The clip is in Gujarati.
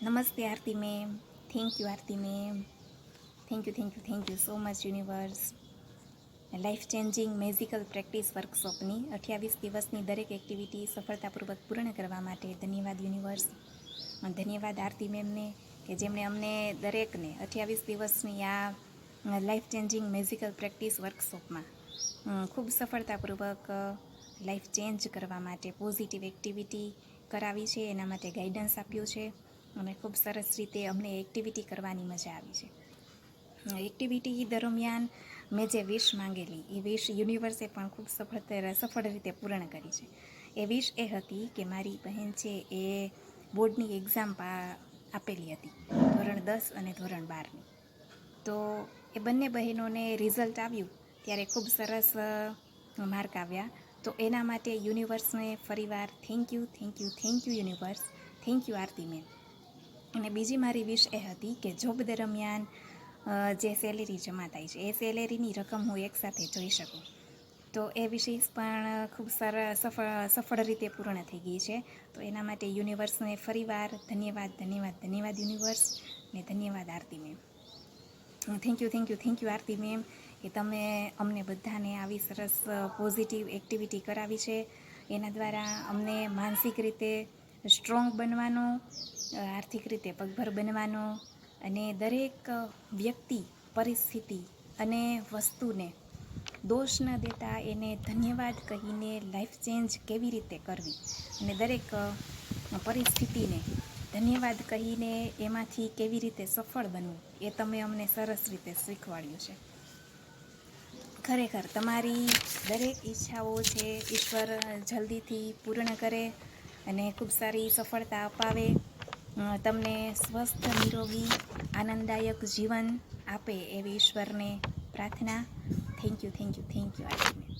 નમસ્તે Aarti ma'am. Thank you Aarti ma'am. Thank you so much universe. Life changing magical practice વર્કશોપની 28 દિવસની દરેક એક્ટિવિટી સફળતાપૂર્વક પૂર્ણ કરવા માટે ધન્યવાદ યુનિવર્સ. ધન્યવાદ આરતી મેમને કે જેમણે અમને દરેકને 28 દિવસની આ લાઈફ ચેન્જિંગ મેઝિકલ પ્રેક્ટિસ વર્કશોપમાં ખૂબ સફળતાપૂર્વક લાઈફ ચેન્જ કરવા માટે પોઝિટિવ એક્ટિવિટી કરાવી છે, એના માટે ગાઈડન્સ આપ્યું છે અને ખૂબ સરસ રીતે અમને એક્ટિવિટી કરવાની મજા આવી છે. એક્ટિવિટી દરમિયાન મેં જે વિશ માંગેલી એ વિશ યુનિવર્સે પણ ખૂબ સફળ રીતે પૂર્ણ કરી છે. એ વિશ એ હતી કે મારી બહેન છે એ બોર્ડની એક્ઝામ આપેલી હતી, ધોરણ 10 અને ધોરણ 12ની. તો એ બંને બહેનોને રિઝલ્ટ આવ્યું ત્યારે ખૂબ સરસ માર્ક આવ્યા. તો એના માટે યુનિવર્સને ફરીવાર thank you universe. Thank you Aarti ma'am. અને બીજી મારી વિશ એ હતી કે જોબ દરમિયાન જે સેલેરી જમા થાય છે એ સેલેરીની રકમ હું એકસાથે જોઈ શકું. તો એ વિશેષ પણ ખૂબ સફળ રીતે પૂર્ણ થઈ ગઈ છે. તો એના માટે યુનિવર્સને ફરીવાર ધન્યવાદ યુનિવર્સ ને ધન્યવાદ Aarti ma'am. Thank you Aarti ma'am કે તમે અમને બધાને આવી સરસ પોઝિટિવ એક્ટિવિટી કરાવી છે. એના દ્વારા અમને માનસિક રીતે સ્ટ્રોંગ બનવાનો, આર્થિક રીતે પગભર બનવાનો અને દરેક વ્યક્તિ, પરિસ્થિતિ અને વસ્તુને દોષ ન દેતા એને ધન્યવાદ કહીને લાઈફ ચેન્જ કેવી રીતે કરવી અને દરેક પરિસ્થિતિને ધન્યવાદ કહીને એમાંથી કેવી રીતે સફળ બનવું એ તમે અમને સરસ રીતે શીખવાડ્યું છે. ખરેખર તમારી દરેક ઈચ્છાઓ છે ઈશ્વર જલ્દીથી પૂર્ણ કરે અને ખૂબ સારી સફળતા અપાવે, તમને સ્વસ્થ, નિરોગી, આનંદદાયક જીવન આપે એવી ઈશ્વરને પ્રાર્થના. Thank you Aarti ma'am.